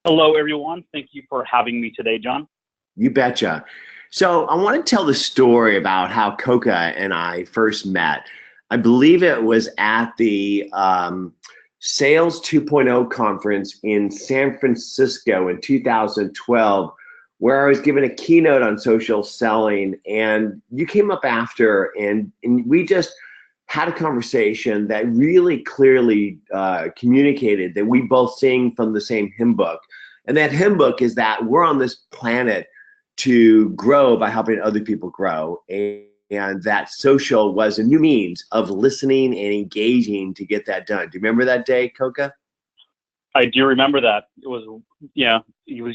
Hello, everyone. Thank you for having me today, John. You betcha. So I want to tell the story about how Koka and I first met. I believe it was at the Sales 2.0 conference in San Francisco in 2012, where I was given a keynote on social selling, and you came up after, and we just had a conversation that really clearly communicated that we both sing from the same hymn book. And that hymn book is that we're on this planet to grow by helping other people grow. And that social was a new means of listening and engaging to get that done. Do you remember that day, Koka? I do remember that. It was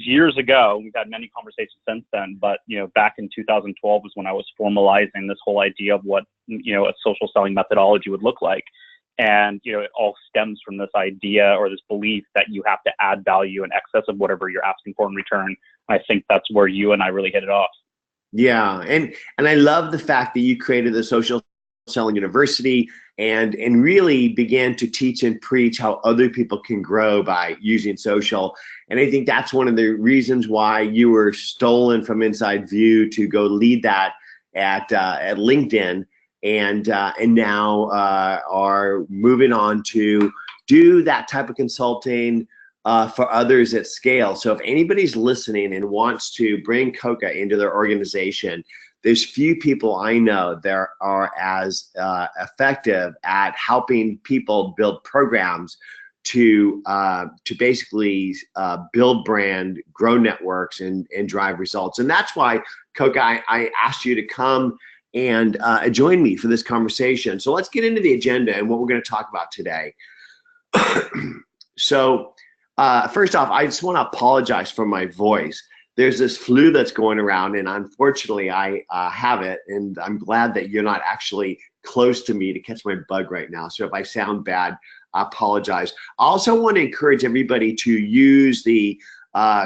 years ago. We've had many conversations since then, but back in 2012 was when I was formalizing this whole idea of what a social selling methodology would look like. And it all stems from this idea or this belief that you have to add value in excess of whatever you're asking for in return. I think that's where you and I really hit it off. Yeah, and I love the fact that you created the Social Selling University and really began to teach and preach how other people can grow by using social. And I think that's one of the reasons why you were stolen from Inside View to go lead that at LinkedIn, and now are moving on to do that type of consulting for others at scale. So if anybody's listening and wants to bring Koka into their organization, there's few people I know that are as effective at helping people build programs to basically build brand, grow networks, and drive results. And that's why, Koka, I asked you to come and join me for this conversation. So let's get into the agenda and what we're going to talk about today. So first off, I just want to apologize for my voice. There's this flu that's going around, and unfortunately I have it, and I'm glad that you're not actually close to me to catch my bug right now. So if I sound bad, I apologize. I also want to encourage everybody to use the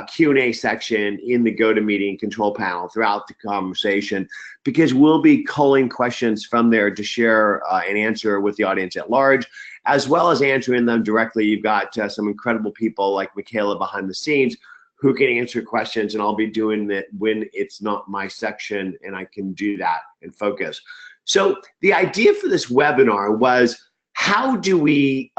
Q&A section in the GoToMeeting control panel throughout the conversation, because we'll be culling questions from there to share and answer with the audience at large, as well as answering them directly. You've got some incredible people like Michaela behind the scenes who can answer questions, and I'll be doing that when it's not my section and I can do that and focus. So the idea for this webinar was, how do we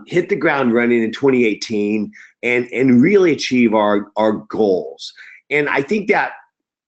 hit the ground running in 2018 and really achieve our goals? And I think that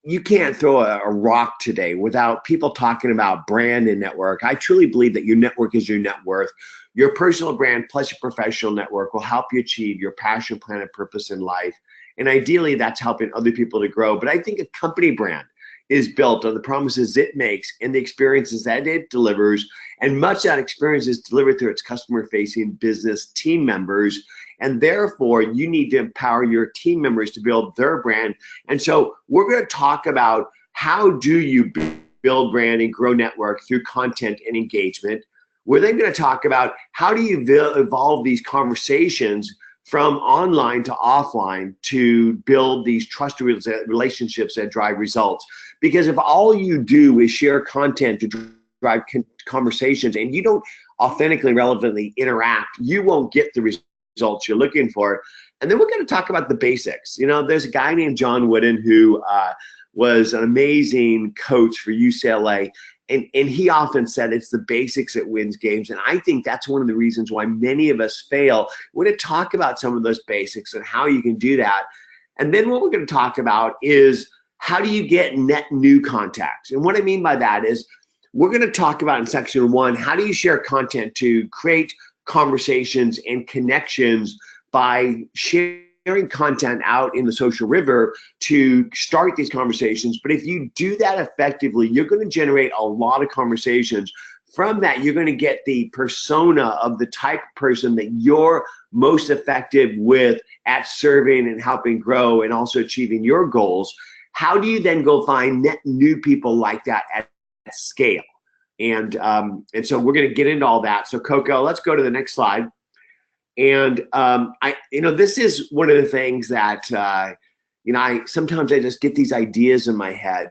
you can't throw a rock today without people talking about brand and network. I truly believe that your network is your net worth. Your personal brand plus your professional network will help you achieve your passion, plan, and purpose in life. And ideally, that's helping other people to grow. But I think a company brand is built on the promises it makes and the experiences that it delivers. And much of that experience is delivered through its customer-facing business team members. And therefore, you need to empower your team members to build their brand. And so we're going to talk about, how do you build brand and grow network through content and engagement. We're then going to talk about, how do you evolve these conversations from online to offline to build these trusted relationships that drive results. Because if all you do is share content to drive conversations and you don't authentically, relevantly interact, you won't get the results you're looking for. And then we're going to talk about the basics. There's a guy named John Wooden who was an amazing coach for UCLA. And he often said it's the basics that wins games. And I think that's one of the reasons why many of us fail. We're going to talk about some of those basics and how you can do that. And then what we're going to talk about is, how do you get net new contacts? And what I mean by that is, we're going to talk about in section 1, how do you share content to create conversations and connections by sharing content out in the social river to start these conversations. But if you do that effectively, you're going to generate a lot of conversations. From that, you're going to get the persona of the type of person that you're most effective with at serving and helping grow and also achieving your goals. How do you then go find net new people like that at scale? And so we're going to get into all that. So Koka, let's go to the next slide. And this is one of the things that sometimes I just get these ideas in my head.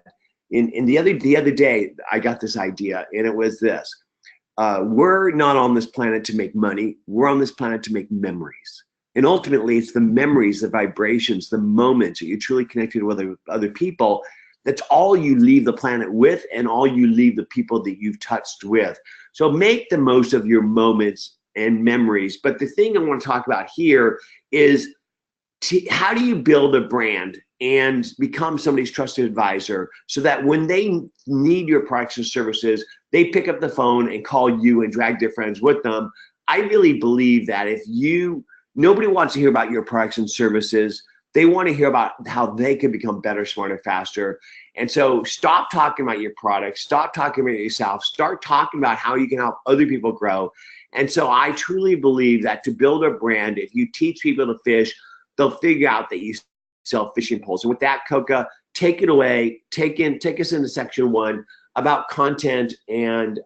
And the other day I got this idea, and it was this: we're not on this planet to make money. We're on this planet to make memories. And ultimately, it's the memories, the vibrations, the moments that you're truly connected with other people. That's all you leave the planet with, and all you leave the people that you've touched with. So make the most of your moments and memories. But the thing I want to talk about here is how do you build a brand and become somebody's trusted advisor so that when they need your products and services, they pick up the phone and call you and drag their friends with them. I really believe that nobody wants to hear about your products and services. They want to hear about how they can become better, smarter, faster. And so stop talking about your products, stop talking about yourself, start talking about how you can help other people grow. And so I truly believe that to build a brand, if you teach people to fish, they'll figure out that you sell fishing poles. And with that, Koka, take it away. Take us into section 1 about content and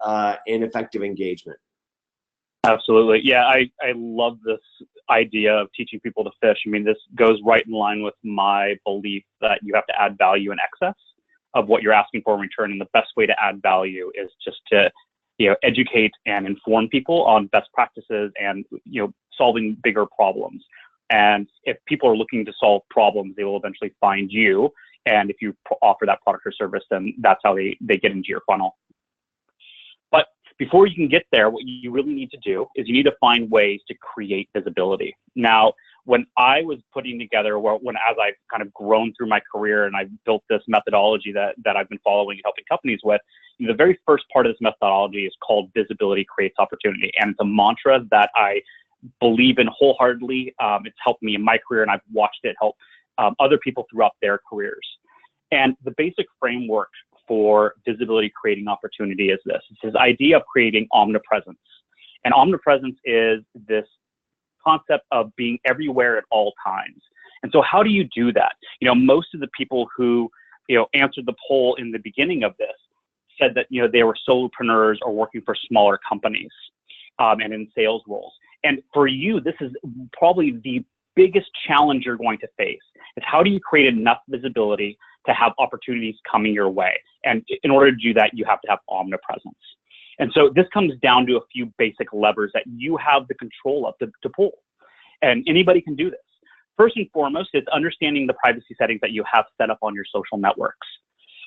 effective engagement. Absolutely. Yeah, I love this idea of teaching people to fish. I mean, this goes right in line with my belief that you have to add value in excess of what you're asking for in return. And the best way to add value is just to, educate and inform people on best practices and, solving bigger problems. And if people are looking to solve problems, they will eventually find you. And if you offer that product or service, then that's how they get into your funnel. But before you can get there, what you really need to do is you need to find ways to create visibility. Now, when I was putting together, as I've kind of grown through my career and I've built this methodology that I've been following and helping companies with, the very first part of this methodology is called Visibility Creates Opportunity. And it's a mantra that I believe in wholeheartedly. It's helped me in my career, and I've watched it help other people throughout their careers. And the basic framework for visibility creating opportunity is this. It's this idea of creating omnipresence. And omnipresence is this concept of being everywhere at all times. And so how do you do that? Most of the people who, answered the poll in the beginning of this said that, they were solopreneurs or working for smaller companies and in sales roles. And for you, this is probably the biggest challenge you're going to face, is how do you create enough visibility to have opportunities coming your way? And in order to do that, you have to have omnipresence. And so this comes down to a few basic levers that you have the control of to pull. And anybody can do this. First and foremost is understanding the privacy settings that you have set up on your social networks.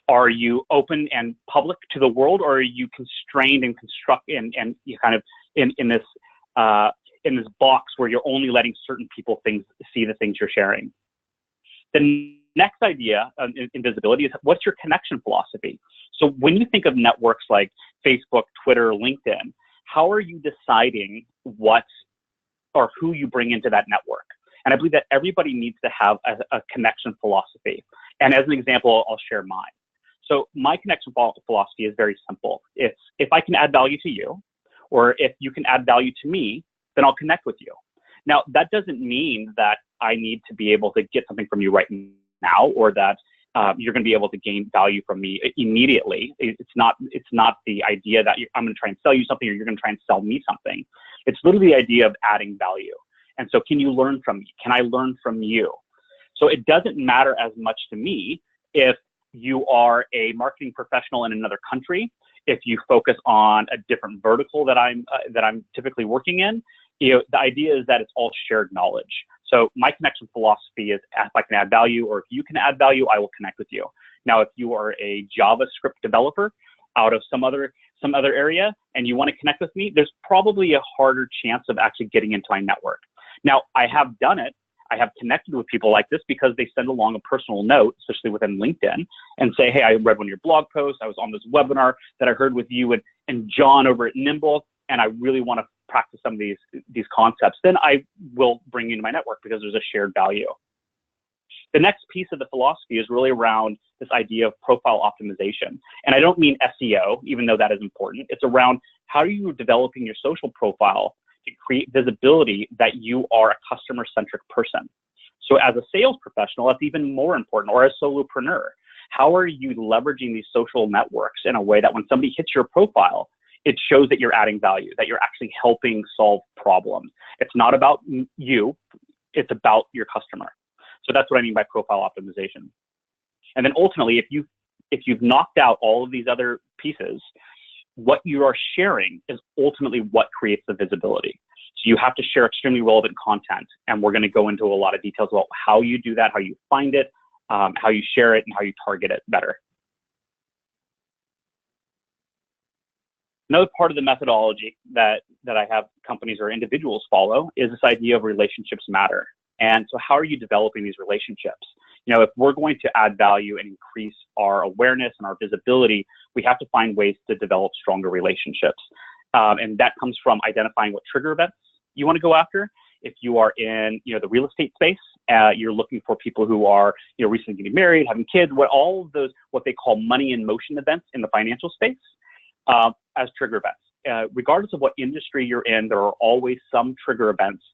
Are you open and public to the world, or are you constrained and and you kind of in this box where you're only letting certain people see the things you're sharing? The next idea in visibility is, what's your connection philosophy? So when you think of networks like Facebook, Twitter, LinkedIn, how are you deciding what or who you bring into that network? And I believe that everybody needs to have a connection philosophy. And as an example, I'll share mine. So my connection philosophy is very simple. It's if I can add value to you, or if you can add value to me, then I'll connect with you. Now, that doesn't mean that I need to be able to get something from you right now, or that you're going to be able to gain value from me immediately. It's not the idea that I'm going to try and sell you something, or you're going to try and sell me something. It's literally the idea of adding value. And so can you learn from me? Can I learn from you? So it doesn't matter as much to me if you are a marketing professional in another country, if you focus on a different vertical that I'm typically working in. The idea is that it's all shared knowledge. So my connection philosophy is, if I can add value, or if you can add value, I will connect with you. Now, if you are a JavaScript developer out of some other area and you want to connect with me, there's probably a harder chance of actually getting into my network. Now, I have done it. I have connected with people like this because they send along a personal note, especially within LinkedIn, and say, hey, I read one of your blog posts. I was on this webinar that I heard with you and John over at Nimble, and I really want to practice some of these concepts. Then I will bring you into my network because there's a shared value. The next piece of the philosophy is really around this idea of profile optimization. And I don't mean SEO, even though that is important. It's around how are you developing your social profile to create visibility that you are a customer-centric person. So as a sales professional, that's even more important, or a solopreneur. How are you leveraging these social networks in a way that when somebody hits your profile, it shows that you're adding value, that you're actually helping solve problems. It's not about you, it's about your customer. So that's what I mean by profile optimization. And then ultimately, if you've knocked out all of these other pieces, what you are sharing is ultimately what creates the visibility. So you have to share extremely relevant content, and we're going to go into a lot of details about how you do that, how you find it, how you share it, and how you target it better. Another part of the methodology that I have companies or individuals follow is this idea of relationships matter. And so how are you developing these relationships? You know, if we're going to add value and increase our awareness and our visibility, we have to find ways to develop stronger relationships. And that comes from identifying what trigger events you want to go after. If you are in, you know, the real estate space, you're looking for people who are, you know, recently getting married, having kids, all of those, what they call money in motion events in the financial space, as trigger events. Regardless of what industry you're in, there are always some trigger events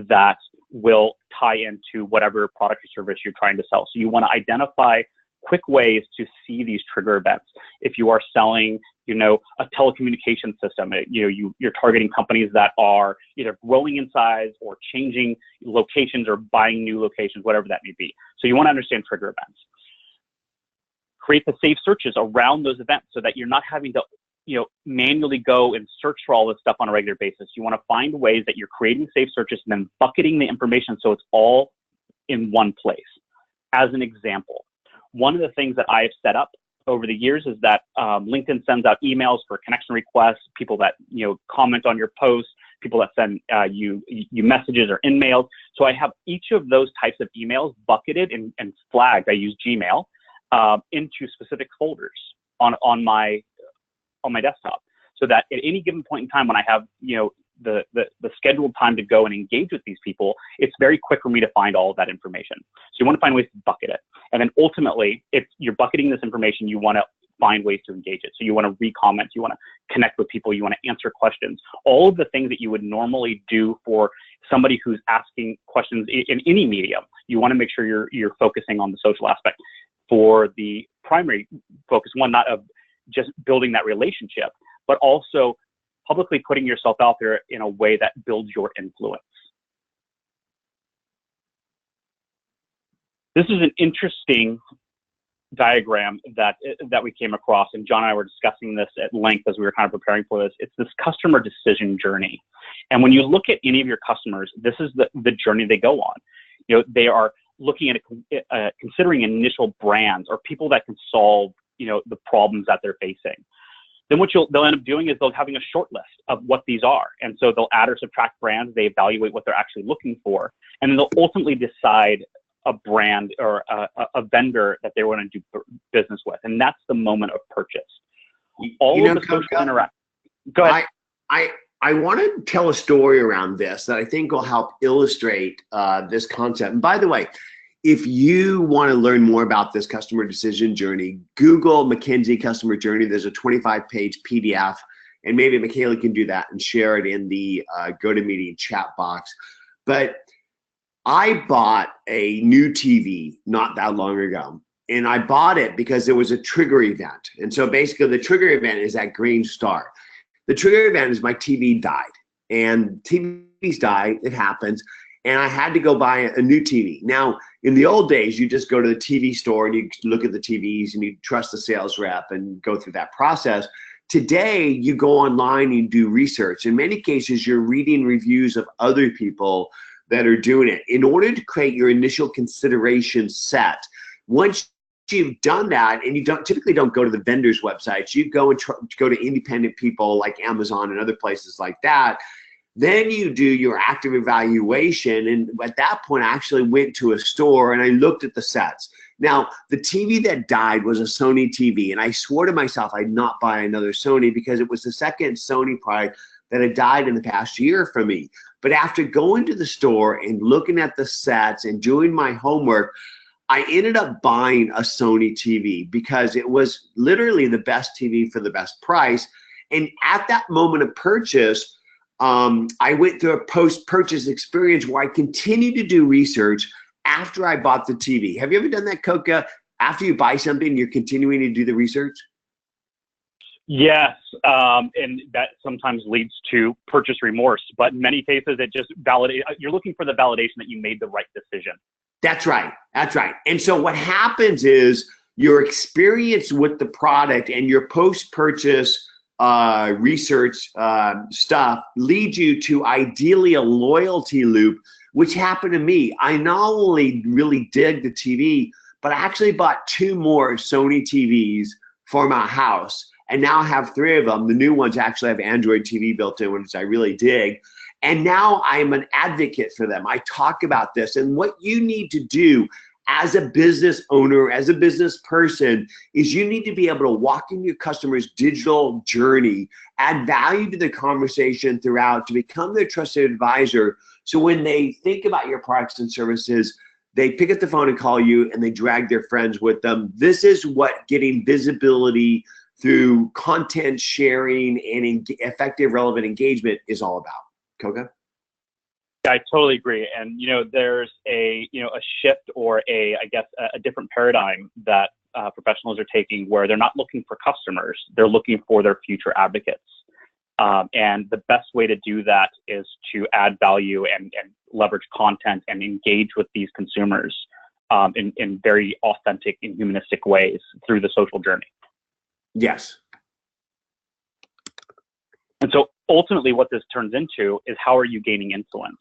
that will tie into whatever product or service you're trying to sell. So you want to identify quick ways to see these trigger events. If you are selling, you know, a telecommunication system, you know, you're targeting companies that are either growing in size or changing locations or buying new locations, whatever that may be. So you want to understand trigger events. Create the safe searches around those events so that you're not having to, you know, manually go and search for all this stuff on a regular basis. You want to find ways that you're creating safe searches and then bucketing the information so it's all in one place. As an example, one of the things that I have set up over the years is that LinkedIn sends out emails for connection requests, people that, you know, comment on your posts, people that send you messages or in-mails. So I have each of those types of emails bucketed and flagged. I use Gmail into specific folders on my desktop, so that at any given point in time when I have, you know, the scheduled time to go and engage with these people, it's very quick for me to find all of that information. So you want to find ways to bucket it. And then ultimately, if you're bucketing this information, you want to find ways to engage it. So you want to re-comment, you want to connect with people, you want to answer questions, all of the things that you would normally do for somebody who's asking questions in any medium. You want to make sure you're focusing on the social aspect for the primary focus, one, not of just building that relationship, but also publicly putting yourself out there in a way that builds your influence. This is an interesting diagram that we came across, and John and I were discussing this at length as we were kind of preparing for this. It's this customer decision journey. And when you look at any of your customers, this is the journey they go on. You know, they are looking at considering initial brands or people that can solve, you know, the problems that they're facing. Then what they'll end up doing is they'll having a short list of what these are. And so they'll add or subtract brands, they evaluate what they're actually looking for, and then they'll ultimately decide a brand or a vendor that they want to do business with. And that's the moment of purchase. All of the social interaction. Go ahead. I want to tell a story around this that I think will help illustrate this concept. And by the way, if you want to learn more about this customer decision journey, Google McKinsey customer journey. There's a 25-page PDF, and maybe Michaela can do that and share it in the GoToMeeting chat box. But I bought a new TV not that long ago, and I bought it because there was a trigger event. And so basically the trigger event is that green star. The trigger event is my TV died, and TVs die, it happens. And I had to go buy a new TV. Now, in the old days, you just go to the TV store and you look at the TVs and you trust the sales rep and go through that process. Today, you go online and do research. In many cases, you're reading reviews of other people that are doing it. In order to create your initial consideration set, once you've done that, and you typically don't go to the vendor's websites, you go and go to independent people like Amazon and other places like that. Then you do your active evaluation. And at that point, I actually went to a store and I looked at the sets. Now, the TV that died was a Sony TV. And I swore to myself I'd not buy another Sony because it was the second Sony product that had died in the past year for me. But after going to the store and looking at the sets and doing my homework, I ended up buying a Sony TV because it was literally the best TV for the best price. And at that moment of purchase, I went through a post-purchase experience where I continued to do research after I bought the TV. Have you ever done that, Koka? After you buy something, you're continuing to do the research? Yes, and that sometimes leads to purchase remorse, but in many cases, it just validates. You're looking for the validation that you made the right decision. That's right. That's right. And so what happens is your experience with the product and your post-purchase research stuff leads you to ideally a loyalty loop, which happened to me. I not only really dig the TV, but I actually bought 2 more Sony TVs for my house, and now I have 3 of them. The new ones actually have Android TV built in, which I really dig. And now I'm an advocate for them. I talk about this, and what you need to do as a business owner, as a business person, is you need to be able to walk into your customer's digital journey, add value to the conversation throughout to become their trusted advisor. So when they think about your products and services, they pick up the phone and call you, and they drag their friends with them. This is what getting visibility through content sharing and effective, relevant engagement is all about. Koka? I totally agree. And, there's a shift or I guess, a different paradigm that professionals are taking where they're not looking for customers, they're looking for their future advocates. And the best way to do that is to add value and leverage content and engage with these consumers in very authentic and humanistic ways through the social journey. Yes. And so ultimately what this turns into is, how are you gaining influence?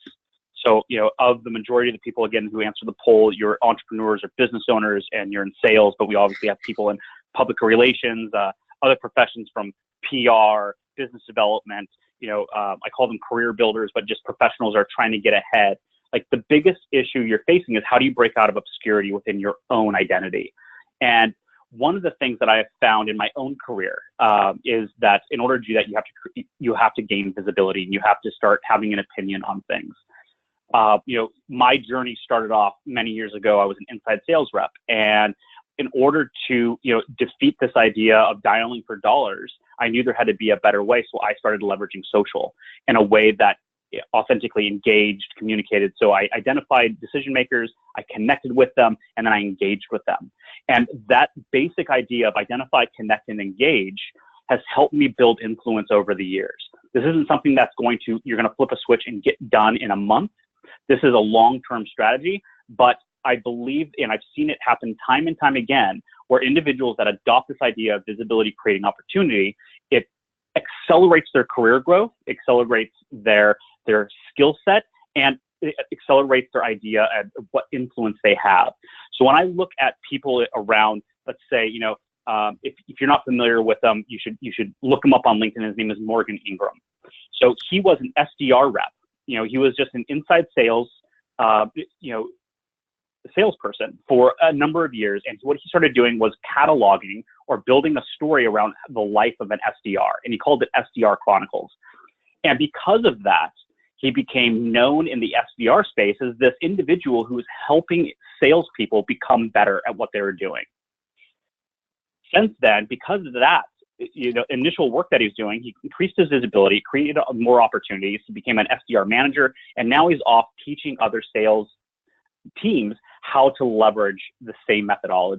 So, of the majority of the people, again, who answer the poll, you're entrepreneurs or business owners and you're in sales, but we obviously have people in public relations, other professions from PR, business development, I call them career builders, but just professionals are trying to get ahead. Like, the biggest issue you're facing is, how do you break out of obscurity within your own identity? And one of the things that I have found in my own career is that in order to do that, you have to gain visibility, and you have to start having an opinion on things. My journey started off many years ago. I was an inside sales rep, and in order to defeat this idea of dialing for dollars, I knew there had to be a better way. So I started leveraging social in a way that authentically engaged, communicated. So I identified decision makers, I connected with them, and then I engaged with them. And that basic idea of identify, connect, and engage has helped me build influence over the years. This isn't something that's you're going to flip a switch and get done in a month. This is a long-term strategy, but I believe, and I've seen it happen time and time again, where individuals that adopt this idea of visibility creating opportunity, it accelerates their career growth, accelerates their skill set, and it accelerates their idea of what influence they have. So when I look at people around, let's say, if you're not familiar with them, you should look him up on LinkedIn. His name is Morgan Ingram. So he was an SDR rep. He was just an inside sales, salesperson for a number of years. And what he started doing was cataloging or building a story around the life of an SDR. And he called it SDR Chronicles. And because of that, he became known in the SDR space as this individual who was helping salespeople become better at what they were doing. Since then, because of that, initial work that he's doing, he increased his visibility, created more opportunities. He became an SDR manager, and now he's off teaching other sales teams how to leverage the same methodologies.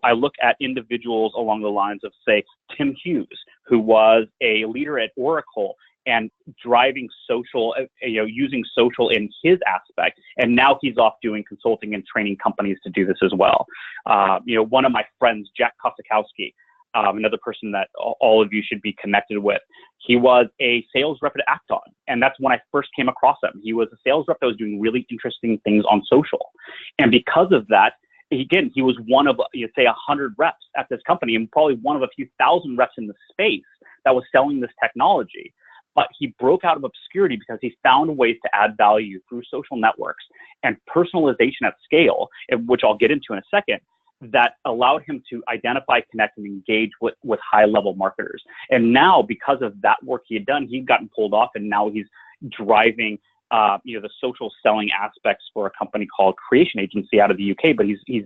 I look at individuals along the lines of, say, Tim Hughes, who was a leader at Oracle and driving social, using social in his aspect. And now he's off doing consulting and training companies to do this as well. One of my friends, Jack Kosakowski, another person that all of you should be connected with. He was a sales rep at Acton, and that's when I first came across him. He was a sales rep that was doing really interesting things on social. And because of that, again, he was one of, say, 100 reps at this company, and probably one of a few thousand reps in the space that was selling this technology. But he broke out of obscurity because he found ways to add value through social networks and personalization at scale, which I'll get into in a second, that allowed him to identify, connect, and engage with high-level marketers. And now, because of that work he had done, he'd gotten pulled off, and now he's driving the social selling aspects for a company called Creation Agency out of the UK, but he's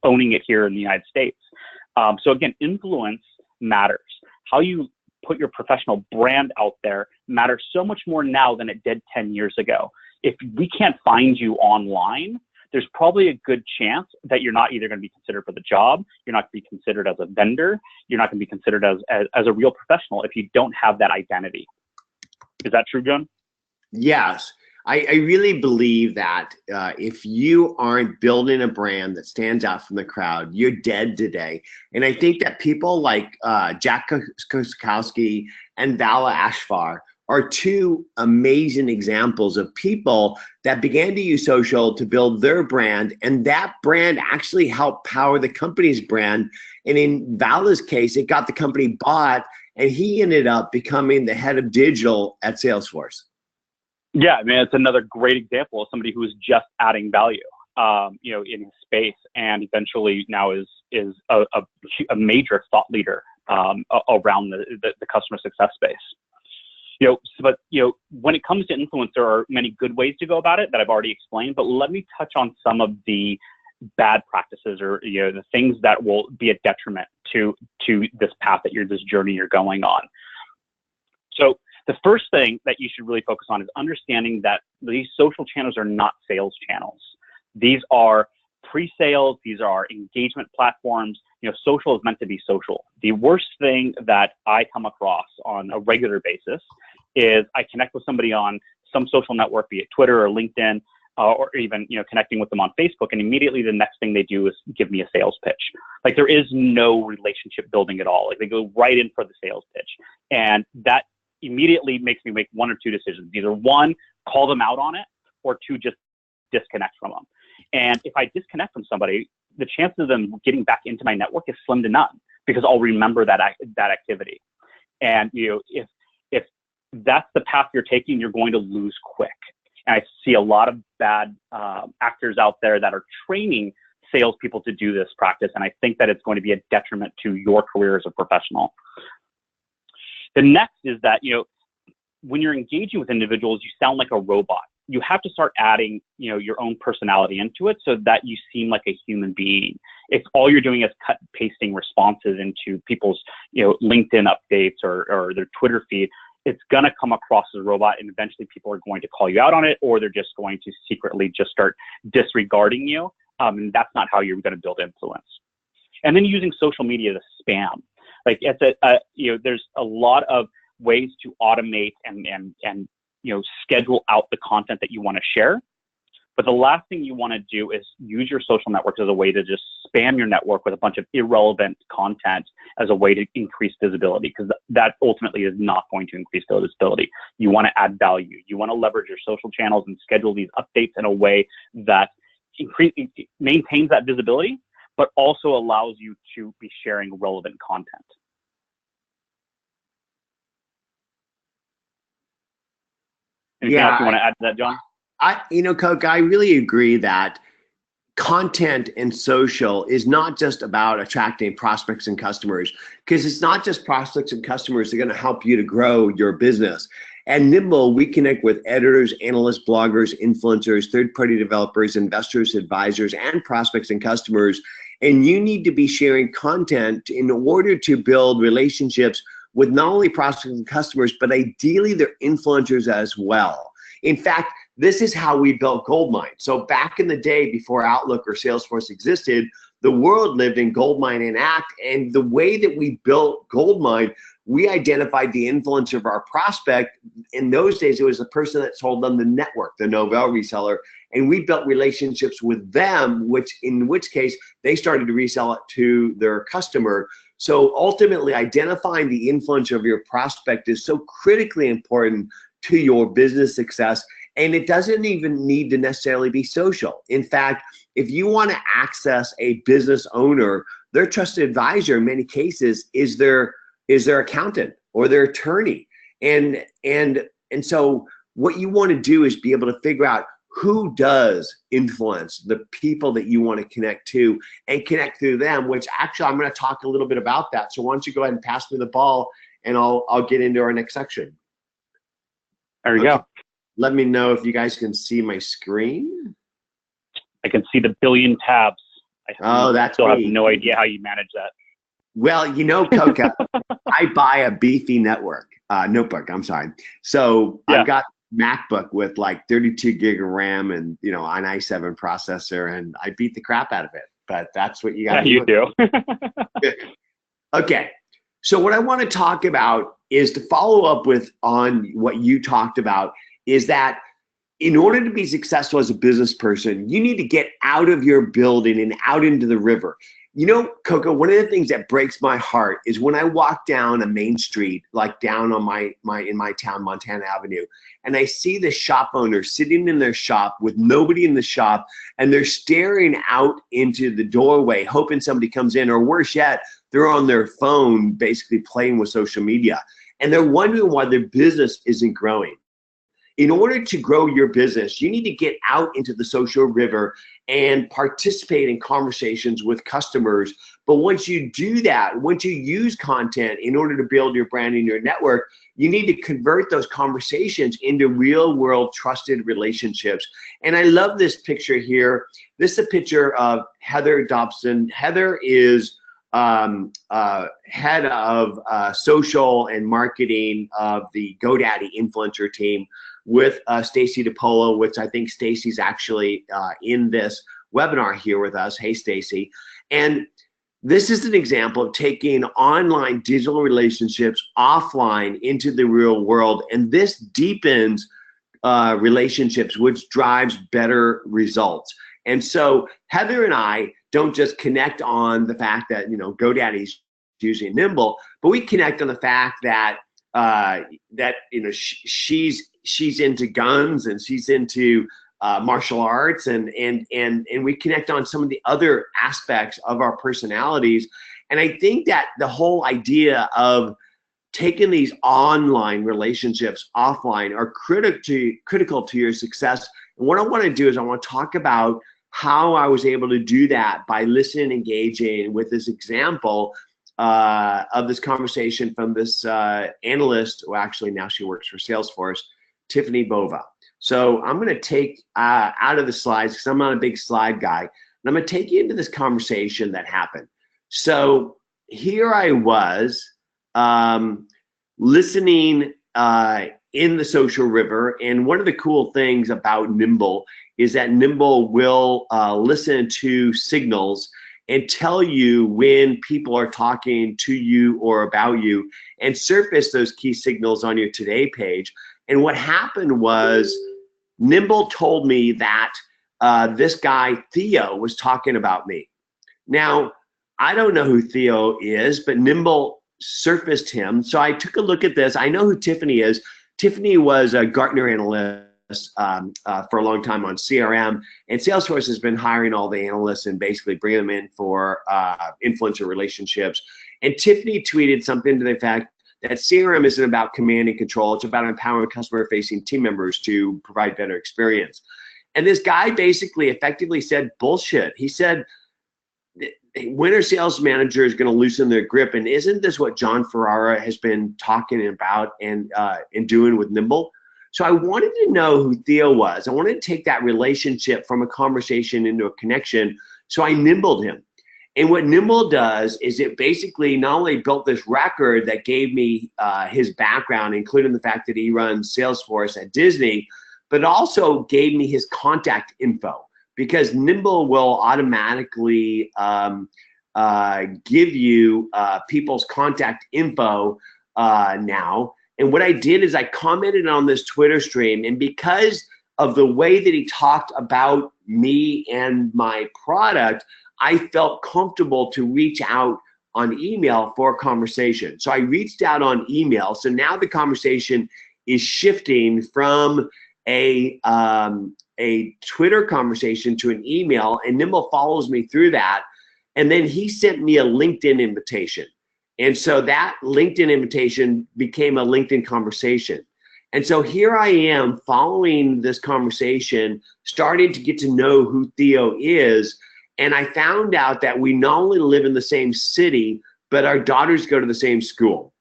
owning it here in the United States. So again, influence matters. How you put your professional brand out there matters so much more now than it did 10 years ago. If we can't find you online, there's probably a good chance that you're not either going to be considered for the job, you're not going to be considered as a vendor, you're not going to be considered as a real professional if you don't have that identity. Is that true, John? Yes. I really believe that if you aren't building a brand that stands out from the crowd, you're dead today. And I think that people like Jack Kosakowski and Vala Ashfar are two amazing examples of people that began to use social to build their brand, and that brand actually helped power the company's brand. And in Vala's case, it got the company bought, and he ended up becoming the head of digital at Salesforce. Yeah, I mean, it's another great example of somebody who is just adding value, in his space, and eventually now is a major thought leader around the customer success space. But when it comes to influence, there are many good ways to go about it that I've already explained. But let me touch on some of the bad practices, or the things that will be a detriment to this path this journey you're going on. So the first thing that you should really focus on is understanding that these social channels are not sales channels. These are pre-sales. These are engagement platforms. Social is meant to be social. The worst thing that I come across on a regular basis is I connect with somebody on some social network, be it Twitter or LinkedIn, or even connecting with them on Facebook, and immediately the next thing they do is give me a sales pitch. Like, there is no relationship building at all. Like, they go right in for the sales pitch, and that immediately makes me make one or two decisions. Either one, call them out on it, or two, just disconnect from them. And if I disconnect from somebody, the chances of them getting back into my network is slim to none, because I'll remember that activity. And if that's the path you're taking, you're going to lose quick. And I see a lot of bad actors out there that are training salespeople to do this practice, and I think that it's going to be a detriment to your career as a professional. The next is that when you're engaging with individuals, you sound like a robot. You have to start adding your own personality into it so that you seem like a human being. If all you're doing is cut and pasting responses into people's LinkedIn updates or their Twitter feed, it's going to come across as a robot, and eventually people are going to call you out on it, or they're just going to secretly just start disregarding you. And that's not how you're going to build influence. And then using social media to spam. Like, there's a lot of ways to automate and schedule out the content that you want to share. But the last thing you want to do is use your social networks as a way to just spam your network with a bunch of irrelevant content as a way to increase visibility, because that ultimately is not going to increase visibility. You want to add value. You want to leverage your social channels and schedule these updates in a way that maintains that visibility, but also allows you to be sharing relevant content. Anything else you want to add to that, John? Koka, I really agree that content and social is not just about attracting prospects and customers, because it's not just prospects and customers that are going to help you to grow your business. At Nimble, we connect with editors, analysts, bloggers, influencers, third-party developers, investors, advisors, and prospects and customers. And you need to be sharing content in order to build relationships with not only prospects and customers, but ideally their influencers as well. In fact, this is how we built Goldmine. So back in the day, before Outlook or Salesforce existed, the world lived in Goldmine and Act. And the way that we built Goldmine, we identified the influencer of our prospect. In those days, it was the person that sold them the network, the Novell reseller. And we built relationships with them, in which case they started to resell it to their customer. So ultimately, identifying the influencer of your prospect is so critically important to your business success. And it doesn't even need to necessarily be social. In fact, if you want to access a business owner, their trusted advisor in many cases is their accountant or their attorney. And so what you want to do is be able to figure out who does influence the people that you want to connect to and connect through them, which actually I'm going to talk a little bit about that. So why don't you go ahead and pass me the ball, and I'll get into our next section. There you go. Let me know if you guys can see my screen. I can see the billion tabs. I still have no idea how you manage that. Well, Koka, I buy a beefy notebook. So yeah. I've got MacBook with like 32 gig of RAM and an i7 processor, and I beat the crap out of it. But that's what you got to do. You do. Okay. So what I want to talk about is to follow up on what you talked about, is that in order to be successful as a business person, you need to get out of your building and out into the river. You know, Koka, one of the things that breaks my heart is when I walk down a main street, like down on in my town, Montana Avenue, and I see the shop owner sitting in their shop with nobody in the shop, and they're staring out into the doorway, hoping somebody comes in, or worse yet, they're on their phone, basically playing with social media, and they're wondering why their business isn't growing. In order to grow your business, you need to get out into the social river and participate in conversations with customers. But once you do that, once you use content in order to build your brand and your network, you need to convert those conversations into real world trusted relationships. And I love this picture here. This is a picture of Heather Dobson. Heather is head of social and marketing of the GoDaddy influencer team, with Stacy DePolo, which I think Stacy's actually in this webinar here with us. Hey, Stacy. And this is an example of taking online digital relationships offline into the real world. And this deepens relationships, which drives better results. And so Heather and I don't just connect on the fact that, you know, GoDaddy's using Nimble, but we connect on the fact that you know, she's into guns and she's into martial arts, and we connect on some of the other aspects of our personalities. And I think that the whole idea of taking these online relationships offline are critical to your success. And what I want to do is I want to talk about how I was able to do that by listening and engaging with this example of this conversation from this analyst, who actually now she works for Salesforce, Tiffany Bova. So I'm going to take out of the slides, because I'm not a big slide guy, and I'm going to take you into this conversation that happened. So here I was listening in the social river, and one of the cool things about Nimble is that Nimble will listen to signals and tell you when people are talking to you or about you, and surface those key signals on your Today page. And what happened was Nimble told me that this guy, Theo, was talking about me. Now, I don't know who Theo is, but Nimble surfaced him. So I took a look at this. I know who Tiffany is. Tiffany was a Gartner analyst for a long time on CRM, and Salesforce has been hiring all the analysts and basically bringing them in for influencer relationships. And Tiffany tweeted something to the effect that CRM isn't about command and control, it's about empowering customer-facing team members to provide better experience. And this guy basically effectively said bullshit. He said, when are sales managers going to loosen their grip? And isn't this what John Ferrara has been talking about and doing with Nimble? So I wanted to know who Theo was. I wanted to take that relationship from a conversation into a connection. So I Nimbled him. And what Nimble does is it basically not only built this record that gave me his background, including the fact that he runs Salesforce at Disney, but also gave me his contact info, because Nimble will automatically give you people's contact info now. And what I did is I commented on this Twitter stream, and because of the way that he talked about me and my product, I felt comfortable to reach out on email for a conversation. So I reached out on email. So now the conversation is shifting from a Twitter conversation to an email, and Nimble follows me through that. And then he sent me a LinkedIn invitation. And so that LinkedIn invitation became a LinkedIn conversation. And so here I am following this conversation, starting to get to know who Theo is. And I found out that we not only live in the same city, but our daughters go to the same school.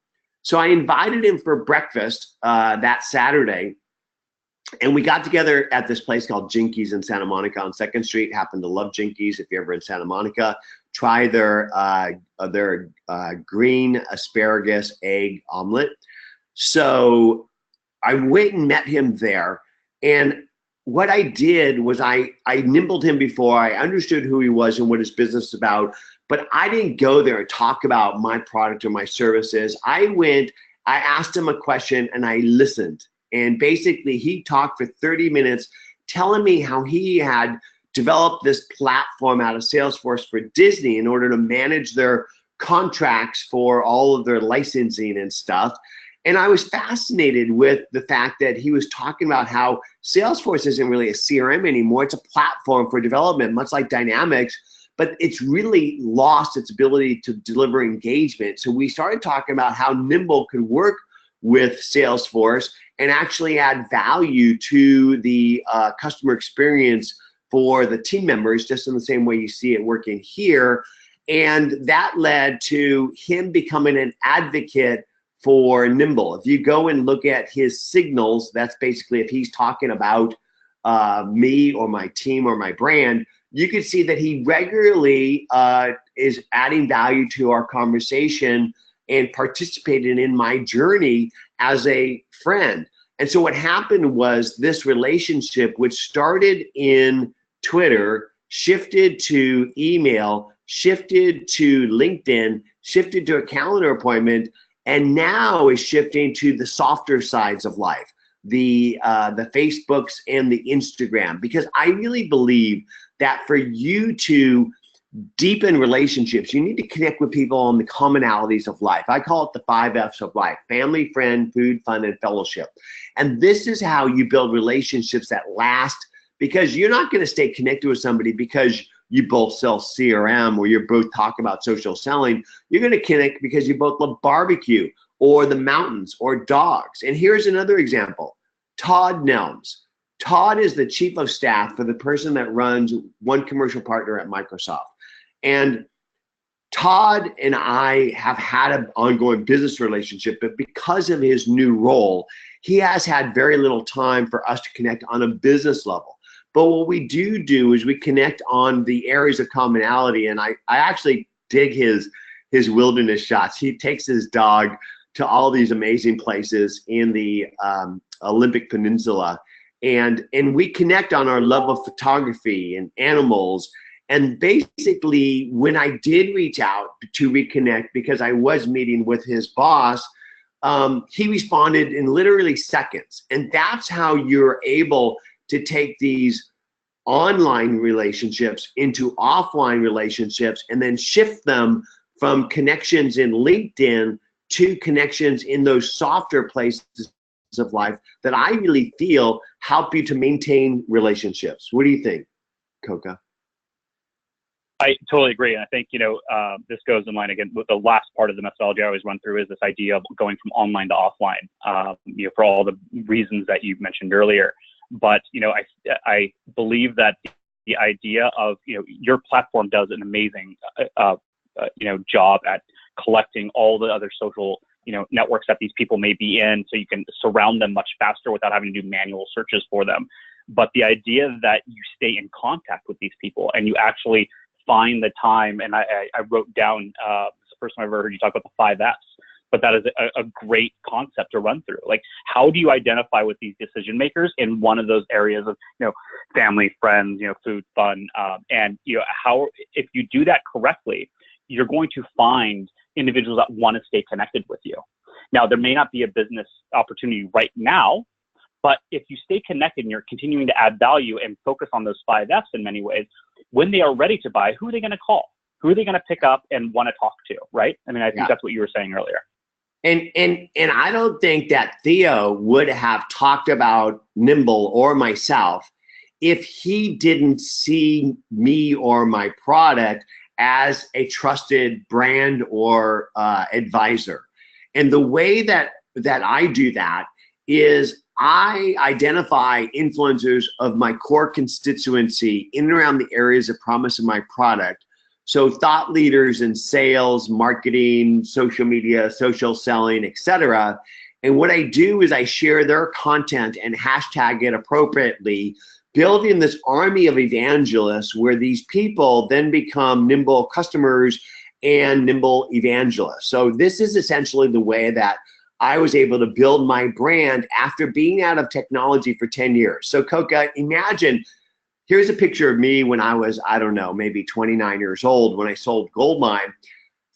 So I invited him for breakfast that Saturday. And we got together at this place called Jinkies in Santa Monica on 2nd Street. Happen to love Jinkies. If you're ever in Santa Monica, try their green asparagus egg omelet. So I went and met him there. And what I did was I Nimbled him before. I understood who he was and what his business is about. But I didn't go there and talk about my product or my services. I asked him a question and I listened. And basically he talked for 30 minutes telling me how he had developed this platform out of Salesforce for Disney in order to manage their contracts for all of their licensing and stuff. And I was fascinated with the fact that he was talking about how Salesforce isn't really a CRM anymore. It's a platform for development, much like Dynamics, but it's really lost its ability to deliver engagement. So we started talking about how Nimble could work with Salesforce and actually add value to the customer experience for the team members, just in the same way you see it working here. And that led to him becoming an advocate for Nimble. If you go and look at his signals, that's basically if he's talking about me or my team or my brand, you can see that he regularly is adding value to our conversation and participating in my journey as a friend. And so what happened was this relationship, which started in Twitter, shifted to email, shifted to LinkedIn, shifted to a calendar appointment, and now is shifting to the softer sides of life, the Facebooks and the Instagram, because I really believe that for you to deepen relationships, you need to connect with people on the commonalities of life. I call it the 5 F's of life: family, friend, food, fun, and fellowship. And this is how you build relationships that last, because you're not going to stay connected with somebody because you both sell CRM or you're both talking about social selling. You're going to connect because you both love barbecue or the mountains or dogs. And here's another example: Todd Nelms. Todd is the chief of staff for the person that runs one commercial partner at Microsoft. And Todd and I have had an ongoing business relationship, but because of his new role, he has had very little time for us to connect on a business level. But what we do is we connect on the areas of commonality. And I actually dig his wilderness shots. He takes his dog to all these amazing places in the Olympic Peninsula. And we connect on our love of photography and animals. And basically, when I did reach out to reconnect, because I was meeting with his boss, he responded in literally seconds. And that's how you're able to take these online relationships into offline relationships and then shift them from connections in LinkedIn to connections in those softer places of life that I really feel help you to maintain relationships. What do you think, Koka? I totally agree. And I think, this goes in line again with the last part of the methodology I always run through is this idea of going from online to offline, for all the reasons that you mentioned earlier. But, I believe that the idea of, your platform does an amazing, job at collecting all the other social, networks that these people may be in, so you can surround them much faster without having to do manual searches for them. But the idea that you stay in contact with these people and you actually find the time, and I wrote down, it's the first time I've ever heard you talk about the 5 F's, but that is a great concept to run through. Like, how do you identify with these decision makers in one of those areas of, family, friends, food, fun, and, how, if you do that correctly, you're going to find individuals that want to stay connected with you. Now, there may not be a business opportunity right now, but if you stay connected and you're continuing to add value and focus on those 5 F's in many ways, when they are ready to buy, who are they going to call? Who are they going to pick up and want to talk to, right? I mean, I think that's what you were saying earlier. And I don't think that Theo would have talked about Nimble or myself if he didn't see me or my product as a trusted brand or advisor. And the way that I do that is I identify influencers of my core constituency in and around the areas of promise of my product. So thought leaders in sales, marketing, social media, social selling, etc. And what I do is I share their content and hashtag it appropriately, building this army of evangelists where these people then become Nimble customers and Nimble evangelists. So this is essentially the way that I was able to build my brand after being out of technology for 10 years. So Koka, imagine, here's a picture of me when I was, I don't know, maybe 29 years old when I sold Goldmine.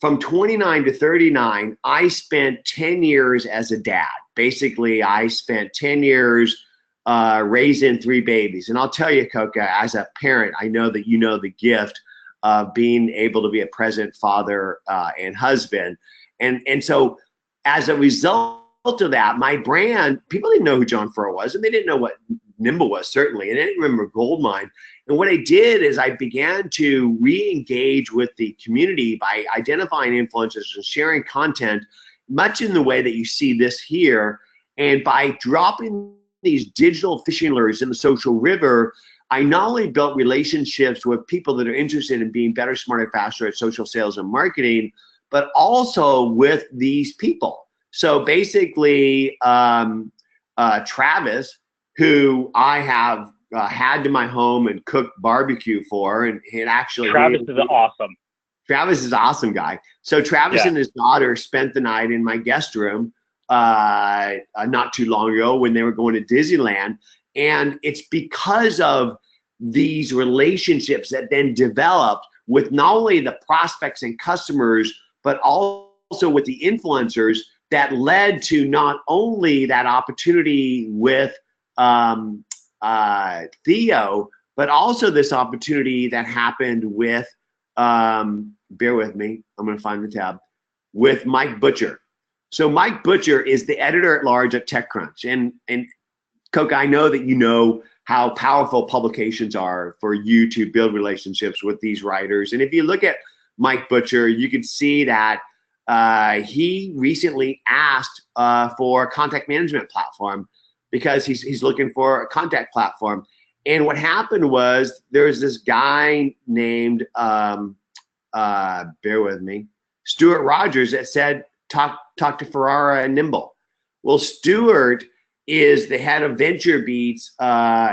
from 29 to 39, I spent 10 years as a dad. Basically, I spent 10 years raising 3 babies. And I'll tell you, Koka, as a parent, I know that you know the gift of being able to be a present father and husband. And so as a result of that, my brand, people didn't know who John Ferrara was, and they didn't know what Nimble was, certainly, and they didn't remember Goldmine. And what I did is I began to re-engage with the community by identifying influencers and sharing content, much in the way that you see this here. And by dropping these digital fishing lures in the social river, I not only built relationships with people that are interested in being better, smarter, faster at social sales and marketing, but also with these people. So basically, Travis, who I have had to my home and cooked barbecue for, and it actually— Travis is awesome. Travis is an awesome guy. So Travis and his daughter spent the night in my guest room not too long ago when they were going to Disneyland. And it's because of these relationships that then developed with not only the prospects and customers, but also with the influencers that led to not only that opportunity with Theo, but also this opportunity that happened with, bear with me, I'm gonna find the tab, with Mike Butcher. So Mike Butcher is the editor-at-large at TechCrunch. And Koka, I know that you know how powerful publications are for you to build relationships with these writers. And if you look at Mike Butcher, you can see that he recently asked for a contact management platform because he's looking for a contact platform. And what happened was there's this guy named, bear with me, Stuart Rogers, that said, talk to Ferrara and Nimble. Well, Stuart is the head of VentureBeat's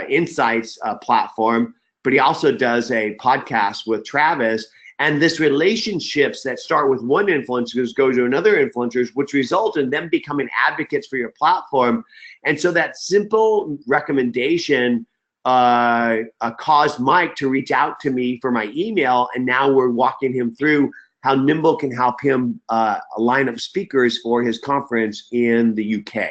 Insights platform, but he also does a podcast with Travis. And this relationships that start with one influencer go to another influencers, which result in them becoming advocates for your platform. And so that simple recommendation caused Mike to reach out to me for my email. And now we're walking him through how Nimble can help him line up speakers for his conference in the UK.